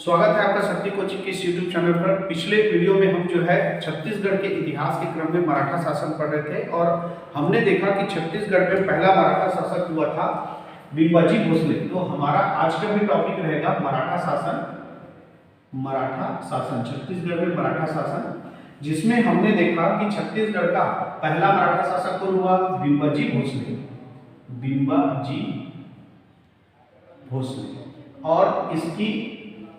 स्वागत है आपका शक्ति कोचिंग के इस यूट्यूब चैनल पर। पिछले वीडियो में हम जो है छत्तीसगढ़ के इतिहास के क्रम में मराठा शासन पढ़ रहे थे और हमने देखा कि छत्तीसगढ़ में पहला मराठा शासक हुआ था बिम्बाजी भोसले। तो हमारा आज का भी टॉपिक रहेगा मराठा शासन। छत्तीसगढ़ में मराठा शासन, जिसमें हमने देखा कि छत्तीसगढ़ का पहला मराठा शासक कौन हुआ? बिम्बाजी भोसले। और इसकी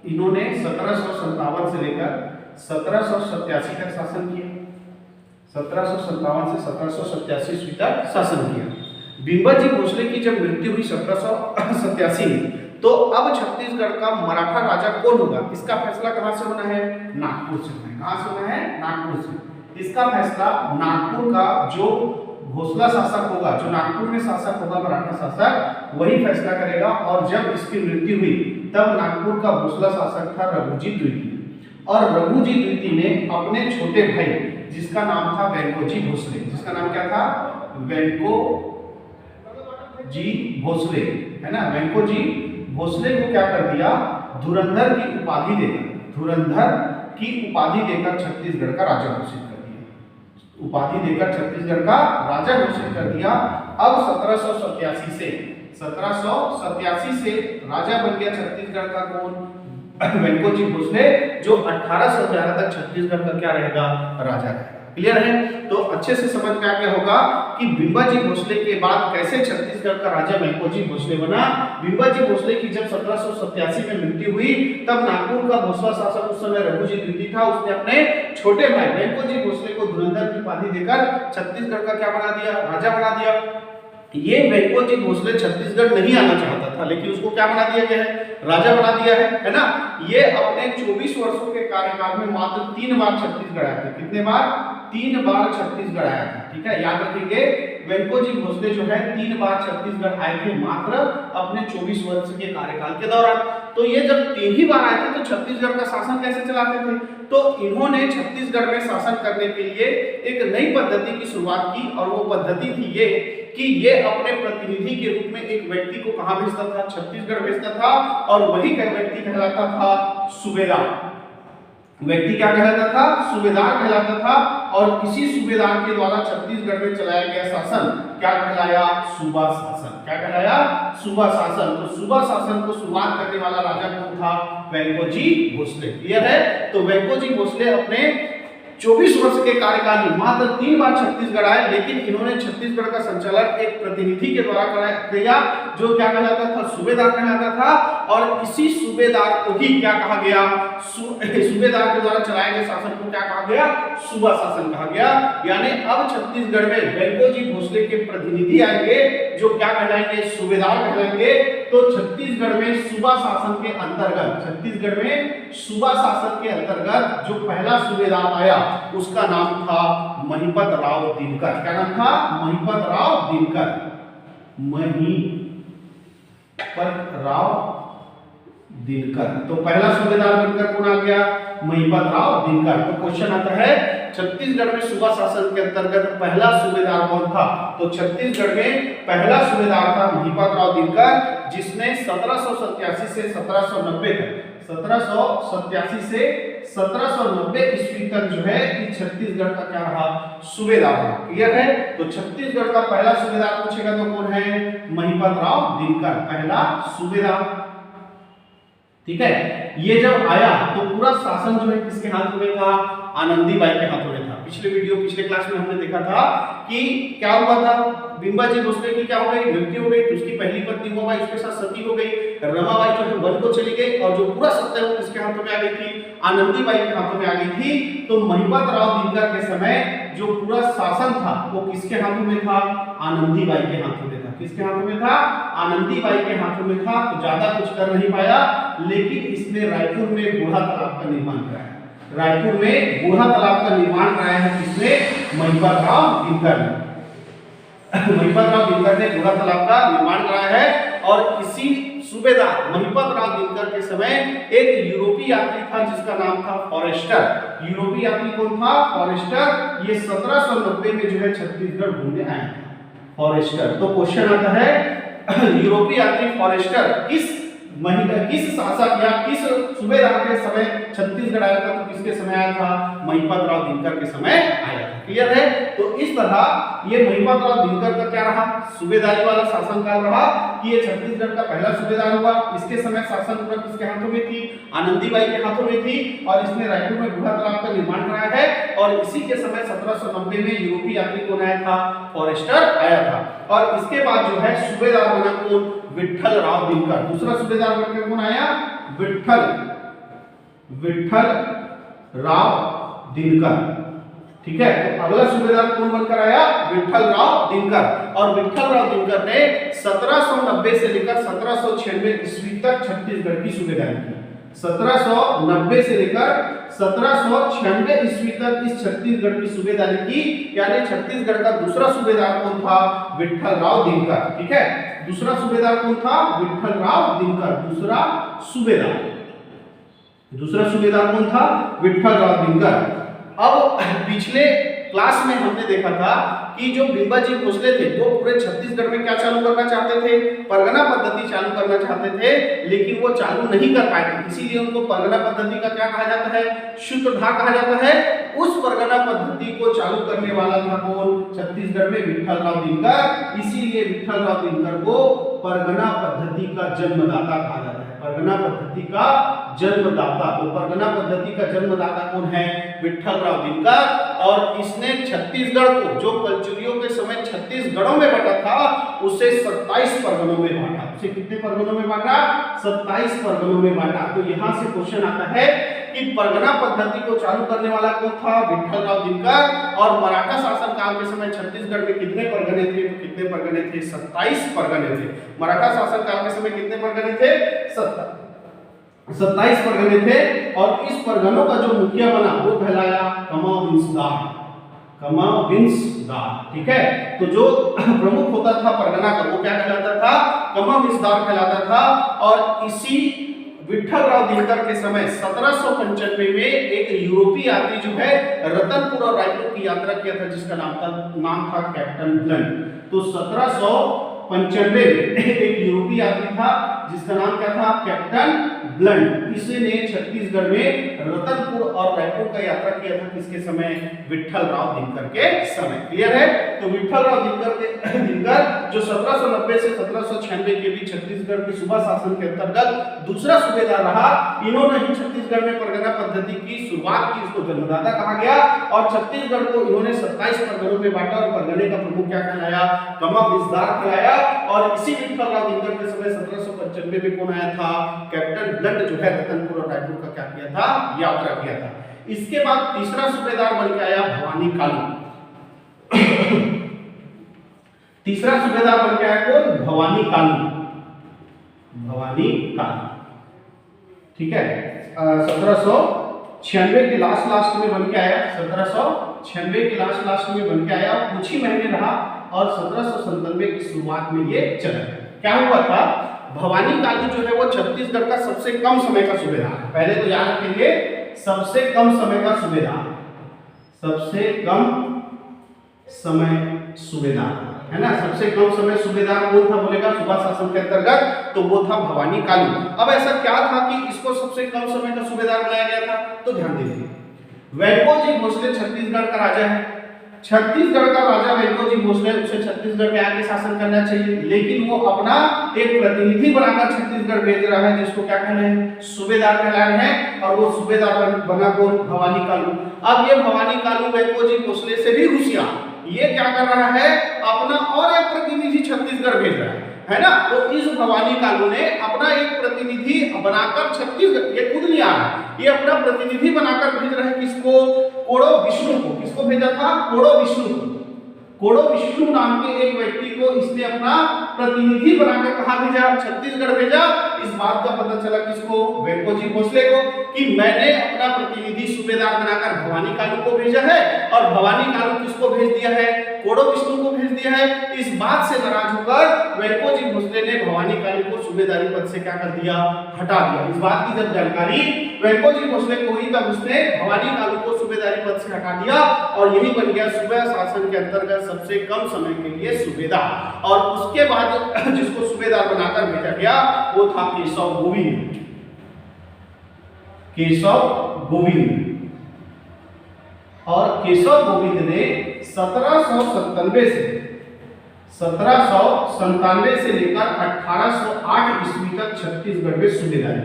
इन्होंने 1757 से लेकर 1787 तक शासन किया। 1757 से 1787 ईस्वी तक शासन किया। बिम्बाजी भोसले की जब मृत्यु हुई 1787 में, तो अब छत्तीसगढ़ का मराठा राजा कौन होगा, इसका फैसला कहां से होना है? नागपुर से होना है। कहां से होना है? नागपुर से। इसका फैसला नागपुर का जो भोसला शासक होगा, जो नागपुर में शासक होगा मराठा शासक, वही फैसला करेगा। और जब इसकी मृत्यु हुई तब नागपुर का भोसला शासक था रघुजी द्वितीय। और रघुजी द्वितीय ने अपने छोटे भाई, जिसका नाम था वेंकोजी भोसले, जिसका नाम क्या था? वेंकोजी भोसले, है ना। वेंकोजी भोसले को क्या कर दिया? धुरंधर की उपाधि देकर छत्तीसगढ़ का राजा घोषित कर दिया। उपाधि देकर छत्तीसगढ़ का राजा घोषित कर दिया। अब 1787 से राजा बन गया छत्तीसगढ़ का कौन? वेंकोजी भोसले, जो 1811 तक छत्तीसगढ़ का क्या रहेगा? राजा रहेगा। क्लियर है? तो अच्छे से समझ में आ गया होगा कि बिम्बाजी भोसले के बाद कैसे छत्तीसगढ़ का राजा वेंकोजी भोसले बना। बिम्बाजी भोसले की जब 1787 में मृत्यु हुई, तब नागपुर का भोसला शासक उस समय रघुजी द्वितीय था। उसने अपने छोटे भाई वेंकोजी भोसले को धुरंधर की उपाधि देकर छत्तीसगढ़ का क्या बना दिया? राजा बना दिया। ये वेंकोजी भोसले छत्तीसगढ़ नहीं आना चाहता था, लेकिन उसको क्या बना दिया गया है? राजा बना दिया है ना। ये अपने 24 वर्षों के कार्यकाल में मात्र 3 बार छत्तीसगढ़ आया था। कितने बार? 3 बार छत्तीसगढ़ आया था। ठीक है, याद रखिए, वेंकोजी भोसले जो है 3 बार छत्तीसगढ़ आए थे मात्र अपने 24 वर्ष के कार्यकाल के दौरान। तो ये जब 3 ही बार आए थे तो छत्तीसगढ़ का शासन कैसे चलाते थे? तो इन्होंने छत्तीसगढ़ में शासन करने के लिए एक नई पद्धति की शुरुआत की, और वो पद्धति थी ये कि ये अपने प्रतिनिधि के रूप में एक व्यक्ति को कहां भेजता था? छत्तीसगढ़ भेजता था। और वही व्यक्ति कहलाता था सूबेदार। व्यक्ति क्या कहलाता था? सूबेदार कहलाता था। और इसी सूबेदार के द्वारा छत्तीसगढ़ में चलाया गया शासन क्या कहलाया? सूबा शासन। क्या कहलाया? सूबा शासन। तो सूबा शासन को शुरुआत करने वाला राजा कौन था? वेंकोजी भोसले। क्लियर है? तो वेंकोजी भोसले अपने 24 वर्ष के कार्यकाल में मात्र 3 बार छत्तीसगढ़ आए, लेकिन इन्होंने छत्तीसगढ़ का संचालन एक प्रतिनिधि के द्वारा किया, जो क्या कहलाता था? सूबेदार कहलाता था। और इसी सूबेदार को ही क्या कहा गया? सूबेदार के द्वारा चलाए गए शासन को क्या कहा गया? सूबा शासन कहा गया। यानी अब छत्तीसगढ़ में वेंकोजी भोसले के प्रतिनिधि आएंगे, जो क्या कहलाएंगे? सूबेदार कहलाएंगे। तो छत्तीसगढ़ में सूबा शासन के अंतर्गत जो पहला सूबेदार आया उसका नाम था महिपत राव दिनकर। क्या नाम था? महिपत राव दिनकर। तो पहला सूबेदार बनकर कौन आ गया? महिपत राव दिनकर। तो क्वेश्चन आता है, छत्तीसगढ़ में सूबा शासन के अंतर्गत पहला सूबेदार कौन था? तो छत्तीसगढ़ में पहला सूबेदार था महिपत राव दिनकर, जिसने 1787 से 1790 ईस्वी तक जो है छत्तीसगढ़ का क्या रहा? सूबेदार रहा। क्लियर है? तो छत्तीसगढ़ का पहला सूबेदार पूछेगा तो कौन है? महिपत राव दिनकर, पहला सूबेदार। ठीक है, ये जब आया तो पूरा शासन जो है किसके हाथ में था? आनंदीबाई के हाथों में था। पिछले क्लास में हमने देखा था कि क्या हुआ था? बिम्बाजी भोसले की क्या हो गई? मृत्यु हो गई। तो उसकी पहली पत्नी उमाबाई उसके साथ सती हो गई। रमाबाई जो है वन को चली गई, और जो पूरा सत्ता है वो किसके हाथों में आ गई थी? आनंदीबाई के हाथों में आ गई थी। तो महिपत राव दिनकर के समय जो पूरा शासन था वो किसके हाथों में था? आनंदीबाई के हाथों में था। किसके हाथों में था? आनंदीबाई के हाथों में था। तो ज्यादा कुछ कर नहीं पाया, लेकिन इसने रायपुर में बूढ़ा तालाब का निर्माण कराया। रायपुर में बूढ़ा तालाब का निर्माण कराया है किसने? महिपत राव दिनकर ने। महिपत राव दिनकर ने बूढ़ा तालाब का निर्माण कराया है। और इसी सूबेदार महिपत राव दिनकर के समय एक यूरोपीय यात्री था जिसका नाम था फॉरेस्टर। यूरोपीय यात्री कौन था? फॉरेस्टर। ये 1790 में जो है छत्तीसगढ़ घूमने आया था। फॉरेस्टर। तो क्वेश्चन आता है यूरोपीय यात्री फॉरेस्टर किस महिला किस शासक या किस सूबेदार के समय छत्तीसगढ़ आया था, तो किसके समय आया था, महिपत राव दिनकर के समय आया था। क्लियर है। तो इस तरह ये महिपत राव दिनकर का क्या रहा, सूबेदारी वाला शासनकाल रहा कि ये छत्तीसगढ़ का पहला सूबेदार हुआ। इसके समय शासन पूरा किसके हाथों में थी, आनंदीबाई के हाथों में थी, और इसने रायपुर में बृहद तालाब का निर्माण कराया है। और इसी के समय 1790 में यूरोपीय यात्री कौन आया था, फॉरेस्टर आया था। और इसके बाद जो है सूबेदार बना कौन, विट्ठल राव दिनकर। दूसरा सूबेदार बनकर कौन आया, विट्ठल राव दिनकर। ठीक है। तो अगला सूबेदार कौन बनकर आया, विट्ठल राव दिनकर। और विट्ठल राव दिनकर ने 1790 से लेकर 1796 ईस्वी तक छत्तीसगढ़ की सूबेदारी की। 1790 से लेकर 1796 ईस्वी तक इस छत्तीसगढ़ की सूबेदारी की। यानी छत्तीसगढ़ का दूसरा सूबेदार कौन था, विट्ठल राव दिनकर। ठीक है। दूसरा सूबेदार कौन था, विट्ठल राव दिनकर। दूसरा सूबेदार कौन था, विट्ठल राव दिनकर। अब पिछले क्लास में हमने देखा था कि जो बिंबाजी भोसले थे वो पूरे छत्तीसगढ़ में क्या चालू करना चाहते थे, परगना पद्धति चालू करना चाहते थे, लेकिन वो चालू नहीं कर पाए थे। इसीलिए उनको परगना पद्धति का क्या कहा जाता है, सूत्रधार कहा जाता है। उस परगना पद्धति को चालू करने वाला था कौन, छत्तीसगढ़ में विट्ठल राव दिनकर। इसीलिए विट्ठल राव दिनकर को परगना पद्धति का जन्मदाता कहा जाता है। परगना पद्धति का जन्मदाता, तो परगना पद्धति का जन्मदाता कौन है, विट्ठल राव दिनकर। और इसने छत्तीसगढ़ को, जो कलचुरियों के समय छत्तीसगढ़ों में बांटा था, उसे 27 परगनों में बांटा। उसे कितने परगनों में बांटा, 27 परगनों में बांटा। तो यहाँ से क्वेश्चन आता है कि परगना पद्धति को चालू करने वाला कौन था, विट्ठल राव दिनकर। और मराठा शासन काल के समय छत्तीसगढ़ में कितने परगने थे, तो कितने परगने थे, 27 परगने थे। मराठा शासन काल के समय कितने परगने थे, 27 परगने थे। और इस परगनों का जो मुखिया बना वो कहलाया कमाविंसदार। ठीक है। तो जो प्रमुख होता था परगना का वो क्या कहलाता था, कमाविंसदार कहलाता था। और इसी विट्ठल राव दिनकर के समय 1795 में एक यूरोपीय यात्री जो है रतनपुर और रायपुर की यात्रा किया था, जिसका नाम था कैप्टन ब्लंट। तो 1795 में एक यूरोपीय यात्री था जिसका नाम क्या था, कैप्टन ब्लंट। इसने छत्तीसगढ़ में रतनपुर और रायपुर का यात्रा किया था, किसके समय, विट्ठल राव दिनकर के समय। क्लियर है। तो विट्ठल राव दिनकर जो 1790 से 1796 के बीच छत्तीसगढ़ के सूबा शासन के अंतर्गत दूसरा सूबेदार रहा। इन्होंने ही छत्तीसगढ़ में परगना पद्धति की शुरुआत की, इसको जन्मदाता कहा गया। और छत्तीसगढ़ को इन्होंने 27 परगनों में बांटा और परगने का प्रमुख क्या कहलाया, कमाविंसदार कहलाया। और इसी विट्ठल राव दिनकर के समय 1795 में कौन आया था, कैप्टन ब्लंट जो है रतनपुर और रायपुर का क्या किया था, यात्रा किया था। इसके बाद तीसरा सूबेदार बन के आया भवानी कालू। तीसरा सूबेदार बन के आया कौन, भवानी कालू। ठीक है। 1796 के लास्ट में बन के आया। 1796 के लास्ट में बन के आया, कुछ ही महीने रहा और 1797 की शुरुआत में ये चला। क्या हुआ था, भवानी कालू जो है वो छत्तीसगढ़ का सबसे कम समय का सूबेदार है। पहले तो याद रखेंगे, सबसे कम समय का सूबेदार, सबसे कम समय सूबेदार है ना। सबसे कम समय सूबेदार कौन था बोलेगा, सूबा शासन के अंतर्गत, तो वो था भवानी कालू। अब ऐसा क्या था कि इसको सबसे कम समय का सूबेदार बनाया गया था, तो ध्यान दीजिए। वेंकोजी भोसले छत्तीसगढ़ का राजा है। छत्तीसगढ़ का राजा वेंकोजी भोसले, उसे छत्तीसगढ़ में आके शासन करना चाहिए, लेकिन वो अपना एक प्रतिनिधि बनाकर छत्तीसगढ़ भेज रहा है, जिसको क्या कह रहे हैं, सूबेदार कहला रहे हैं। और वो सूबेदार बना कौन, भवानी कालू। अब ये भवानी कालू वेंकोजी भोसले से भी रुसिया, ये क्या कर रहा है, अपना और एक प्रतिनिधि छत्तीसगढ़ भेज रहा है ना। तो इस भवानी कालू ने अपना एक प्रतिनिधि बनाकर छत्तीसगढ़, ये खुद नहीं आ रहा है, ये अपना प्रतिनिधि बनाकर भेज रहा है किसको, कोड़ो विष्णु को। किसको भेजा था, कोड़ो विष्णु को। कोड़ो विष्णु नाम के एक व्यक्ति को इसने अपना प्रतिनिधि बनाकर कहां भेजा, छत्तीसगढ़ भेजा। इस बात का पता चला किसको, वेंकोजी भोसले को, कि मैंने अपना प्रतिनिधि सूबेदार बनाकर भवानी कालू को भेजा है और भवानी कालू किसको भेज दिया है, कोडो विष्णु को भेज दिया है। इस बात से नाराज होकर वेंकोजी भोसले ने भवानी कालू को सूबेदारी पद से क्या कर दिया, हटा दिया। इस बात की जब जानकारी वेंकोजी भोसले को हुई तब उसने भवानी कालू को सूबेदारी पद से हटा दिया और यही बन गया सूबा शासन के अंतर्गत सबसे कम समय के लिए सूबेदार। और उसके बाद जिसको सूबेदार बनाकर भेजा गया वो था केशव गोविंद, केशव गोविंद। और केशव गोविंद ने 1797 से लेकर 1808 ईस्वी तक छत्तीसगढ़ में सूबेदारी।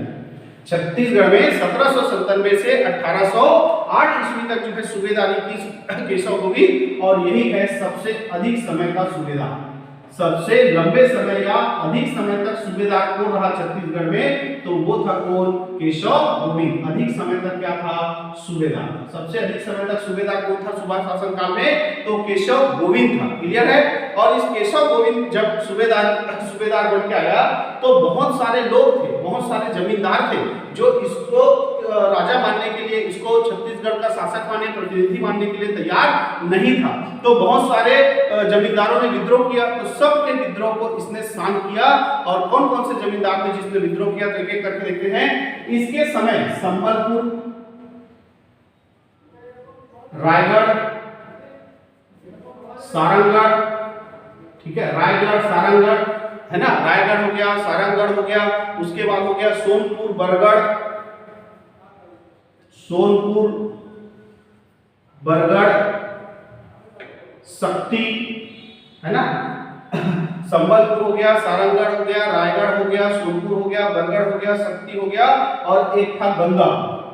छत्तीसगढ़ में 1797 से 1808 ईस्वी तक जो है सूबेदारी की केशव गोविंद, और यही है सबसे अधिक समय का सूबेदार। सबसे लंबे समय या अधिक समय तक सूबेदार कौन रहा छत्तीसगढ़ में, तो वो था कौन, केशव गोविंद। अधिक समय तक क्या था, सूबेदार। सबसे अधिक समय तक सूबेदार कौन था सुभाष शासन काल में, तो केशव गोविंद था। क्लियर है। और इस केशव गोविंद जब सूबेदार बन के आया तो बहुत सारे लोग थे, बहुत सारे जमींदार थे जो इसको राजा मानने के लिए, इसको छत्तीसगढ़ का शासक मानने, प्रतिनिधि मानने के लिए तैयार नहीं था। तो बहुत सारे जमींदारों ने विद्रोह किया, तो सबके विद्रोह को इसने शांत किया। और कौन कौन से जमींदार थे जिसने विद्रोह किया, तो एक एक करके देखते हैं। इसके समय संबलपुर, रायगढ़, सारंगगढ़, ठीक है, रायगढ़, सारंगगढ़ है ना, रायगढ़ हो गया, सारंगगढ़ हो गया, उसके बाद हो गया सोनपुर, बरगढ़, सोनपुर, बरगढ़, शक्ति है ना, संबलपुर हो गया, सारंगगढ़ हो गया, रायगढ़ हो गया, सोनपुर हो गया, बरगढ़ हो गया, शक्ति हो गया, और एक था गंगापुर।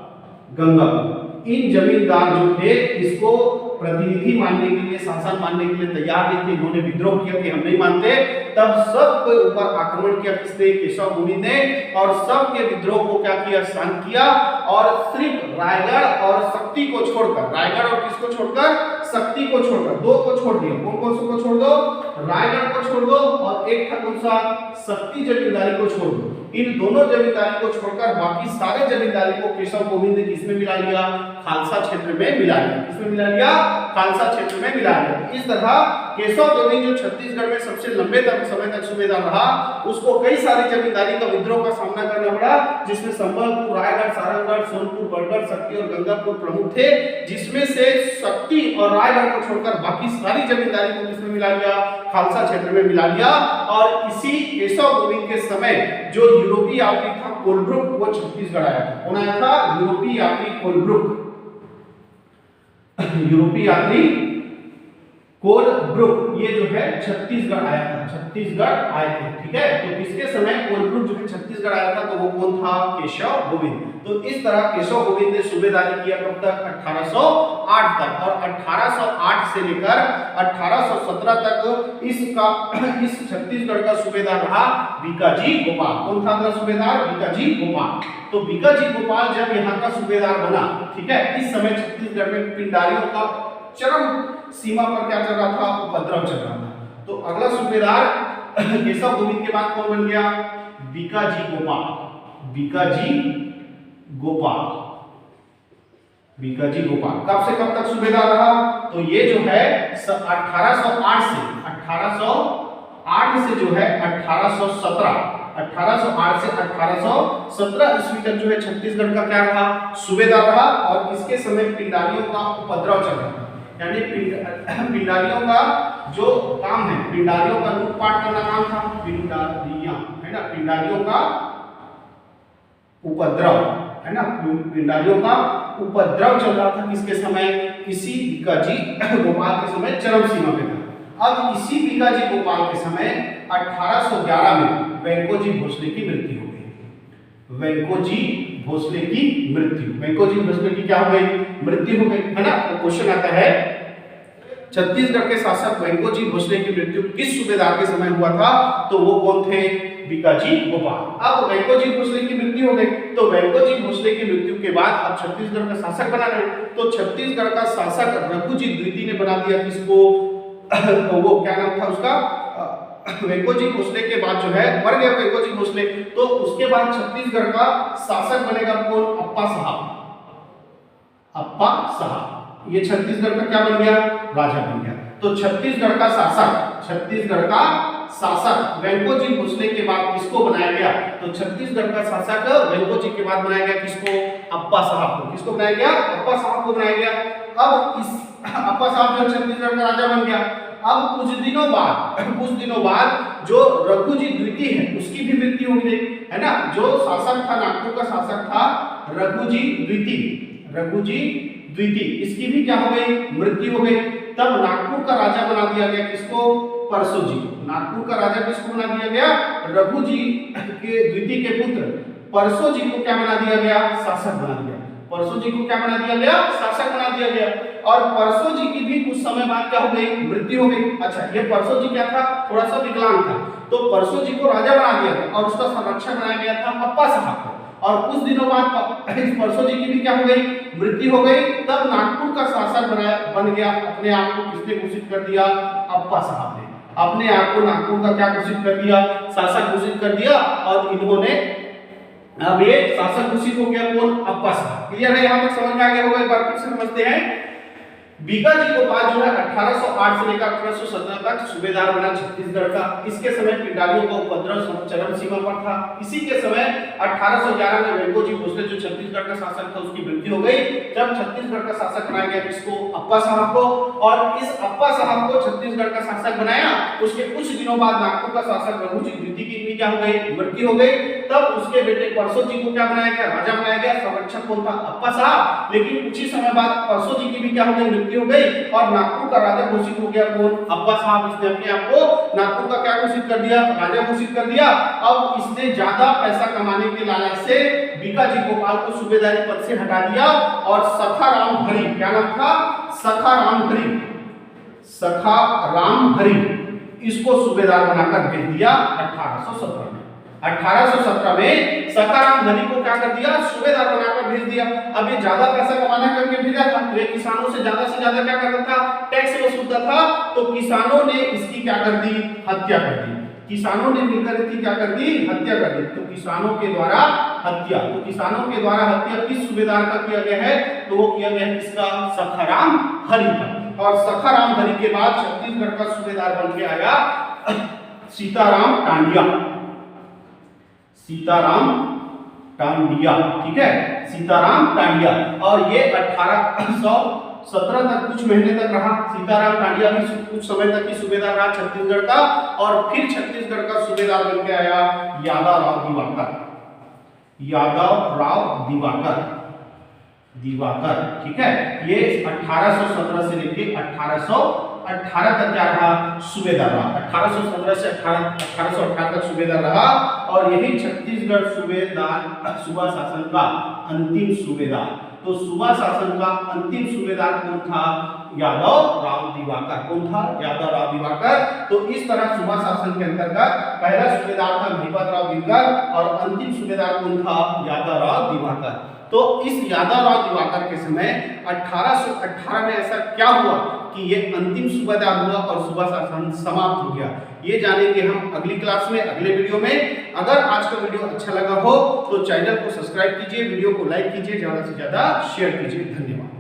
इन जमींदार जो थे इसको प्रतिनिधि मानने के लिए, शासन मानने के लिए तैयार नहीं थे। इन्होंने विद्रोह किया कि हम नहीं मानते। तब सबके ऊपर आक्रमण किया किसने, केशव गोविंद ने, और सबके विद्रोह को क्या किया, शांत किया। और सिर्फ रायगढ़ और शक्ति को छोड़कर, रायगढ़ और किसको छोड़कर, शक्ति को छोड़कर, दो को छोड़ दिया। कौन कौन से को छोड़ दो, रायगढ़ को छोड़ दो, और एक था कौन सा, शक्ति जमींदारी को छोड़ दो। इन दोनों जमींदारी को छोड़कर बाकी सारे जमींदारी को केशव गोविंद ने किसमें मिला लिया, खालसा क्षेत्र में मिला लिया। किसमें मिला लिया, खालसा क्षेत्र में मिला लिया। इस तरह केशव गोविंद जो छत्तीसगढ़ में सबसे लंबे समय तक सूबेदार रहा, उसको कई सारी जमींदारी का विद्रोह का सामना करना पड़ा, जिसमें संबलपुर, रायगढ़, सारंगगढ़, सोनपुर, बरगढ़, शक्ति और गंगापुर प्रमुख थे। जिसमें से शक्ति और रायगढ़ को छोड़कर बाकी सारी जमींदारी को किसमें मिला लिया, खालसा क्षेत्र में मिला लिया। और इसी केशव गोविंद के समय जो यूरोपीय यात्री था कोलब्रुक, वो छत्तीसगढ़ आया था। कौन आया था, यूरोपीय यात्री कोलब्रुक, यूरोपीय यात्री कोलब्रुक, ये जो है छत्तीसगढ़ आया था, छत्तीसगढ़ आए थे। ठीक है, तो किसके समय कोलब्रुक जो है छत्तीसगढ़ आया था, तो वो कौन था, केशव गोविंद। तो इस तरह केशव गोविंद ने सूबेदारी किया कब तक, 1808 तक। और 1808 से लेकर 1817 तक इस छत्तीसगढ़ का सूबेदार रहा बीकाजी गोपाल। कौन था सूबेदार, बीकाजी गोपाल। तो बीकाजी गोपाल जब यहाँ का सूबेदार बना, ठीक है, इस समय छत्तीसगढ़ में पिंडारियों का चरम सीमा पर क्या चल रहा था, उपद्रव चल रहा था। तो अगला सूबेदार केशव गोविंद के बाद कौन बन गया, बीकाजी गोपाल। बीकाजी गोपाल, बीकाजी गोपाल कब से कब तक सूबेदार रहा, तो ये जो है 1808 से जो है 1817, 1808 से 1817 ईस्वी तक जो है छत्तीसगढ़ का क्या रहा, सूबेदार रहा। और इसके समय पिंडारियों का उपद्रव चल रहा था, यानी पिंडारियों का जो काम है, पिंडारियों का लूटपाट करना काम था, पिंडारियां है ना, पिंडारियों का उपद्रव है ना, पिंडारियों का उपद्रव चल रहा था। किसके समय, इसी बीकाजी गोपाल के समय चरम सीमा पे था। अब इसी बीकाजी गोपाल के समय 1811 में वेंकोजी भोसले की मृत्यु हो गई। वेंकोजी भोसले की मृत्यु, वेंकोजी भोसले की क्या हो गई, मृत्यु हो गई, है ना। तो क्वेश्चन आता है, छत्तीसगढ़ के शासक वेंकोजी भोसले की मृत्यु किस सूबेदार के समय हुआ था, तो वो कौन थे, बीकाजी गोपाल। अब वेंकोजी भोसले की मृत्यु हो गई, तो वेंकोजी भोसले की मृत्यु के बाद अब छत्तीसगढ़ का शासक बना रहे, तो छत्तीसगढ़ का शासक रघुजी द्वितीय ने बना दिया किसको, वो क्या नाम था उसका, वेंकोजी भोसले के बाद जो है मर गया वेंकोजी भोसले, तो उसके बाद छत्तीसगढ़ का शासक बनेगा कौन, अप्पा साहब। अप्पा साहब। ये छत्तीसगढ़ का क्या बन गया? राजा बन गया। तो छत्तीसगढ़ का शासक वेंकोजी भोसले के बाद किसको बनाया गया? तो छत्तीसगढ़ का शासक वेंकोजी के बाद बनाया गया किसको? अप्पा साहब को। किसको बनाया गया? अप्पा साहब को बनाया गया। अब इस अप्पा साहब जो छत्तीसगढ़ का राजा बन गया। अब कुछ दिनों बाद जो रघुजी द्वितीय है उसकी भी मृत्यु हो गई, है ना। जो शासक था, नागपुर का शासक था रघुजी द्वितीय, इसकी भी क्या हो गई? मृत्यु हो गई। तब नागपुर का राजा बना दिया गया किसको? परसो जी को। नागपुर का राजा किसको बना दिया गया? रघुजी के द्वितीय के पुत्र परसो जी को क्या बना दिया गया? शासक बना दिया। परसो जी को क्या बना दिया गया? शासक बना दिया गया। और परसो जी की भी कुछ समय बाद क्या हो गई? मृत्यु हो गई। अच्छा, ये परसो जी क्या था? थोड़ा सा विकलांग था, तो परसो जी को राजा बना दिया गया और उसका संरक्षक बनाया गया था अप्पा साहब को। और कुछ दिनों बाद इस परसो जी की भी क्या हो गई? मृत्यु हो गई। तब नागपुर का शासक बन गया। अपने आप को किसने घोषित कर दिया? अप्पा साहब ने अपने आप को नागपुर का क्या घोषित कर दिया? शासक घोषित कर दिया। और इन्होंने अब ये शासक घोषित हो गया कौन? अप्पा साहब। क्लियर है? यहां तक समझ में आ गया होगा। एक बार फिर से समझते हैं। बीका जी को बाद जो है 1808 से लेकर 1817 तक सूबेदार बना छत्तीसगढ़ का। इसके समय पिंडारियों का उपद्रव चरम सीमा पर था। इसी के समय 1811 में वेंकोजी भोसले जो छत्तीसगढ़ का शासक था उसकी मृत्यु हो गई। जब छत्तीसगढ़ का शासक बनाया गया किसको? अप्पा साहब को। और इस अप्पा साहब को छत्तीसगढ़ का शासक बनाया। उसके कुछ दिनों बाद नागपुर का शासक रघुजी द्वितीय की भी क्या हो गई? मृत्यु हो गई। तब उसके बेटे परसो जी को क्या बनाया गया? राजा बनाया गया। संरक्षक कौन था? अप्पा साहब। लेकिन कुछ ही समय बाद परसो जी की भी क्या हो गई? मृत्यु हो गई और नागपुर का राजा घोषित हो गया कौन? अप्पा साहब। इसने अपने आप को नागपुर का क्या घोषित कर दिया? राजा घोषित कर दिया। अब इसने ज्यादा पैसा कमाने के लालच से बीका जी गोपाल को सूबेदारी पद से हटा दिया और सखाराम हरि, क्या नाम था? सखाराम हरि इसको सूबेदार बनाकर भेज दिया 1817 में। 1817 में सखाराम हरि को क्या कर दिया? सूबेदार बनाकर भेज दिया। अब ये ज्यादा पैसा कमाने करके भेजा था, तो ये किसानों से ज्यादा क्या करता था? टैक्स वसूलता था। तो किसानों ने इसकी क्या कर दी? हत्या कर दी। किसानों ने मिलकर इसकी क्या कर दी? हत्या कर दी। तो किसानों के द्वारा हत्या किस सूबेदार का किया गया है? तो वो किया गया किसका? सखाराम हरि का। और सखाराम हरि के बाद छत्तीसगढ़ का सूबेदार बन के आया सीताराम टांडिया। ठीक है, सीताराम टांडिया। और ये 1817 तक कुछ महीने तक रहा। सीताराम टांडिया भी कुछ समय तक ही सूबेदार रहा छत्तीसगढ़ का। और फिर छत्तीसगढ़ का सूबेदार बन के आया यादव राव दिवाकर। ठीक है, ये 1817 से लेके 1818 तक क्या रहा? सूबेदार रहा। 1817 से 1818 तक सूबेदार रहा। और यही छत्तीसगढ़ सूबा शासन का अंतिम सूबेदार। तो सूबा शासन का अंतिम सूबेदार कौन था? यादव राव दिवाकर। कौन था? यादव राव दिवाकर। तो इस तरह सूबा शासन के अंतर्गत पहला सूबेदार था महिपत राव दिनकर और अंतिम सूबेदार कौन था? यादव राव दिवाकर। तो इस यादव राव दिवाकर के समय 1818 में ऐसा क्या हुआ कि ये अंतिम सूबेदार हुआ और सूबा शासन समाप्त हो गया? ये जानेंगे हम अगली क्लास में, अगले वीडियो में। अगर आज का वीडियो अच्छा लगा हो तो चैनल को सब्सक्राइब कीजिए, वीडियो को लाइक कीजिए, ज्यादा से ज्यादा शेयर कीजिए। धन्यवाद।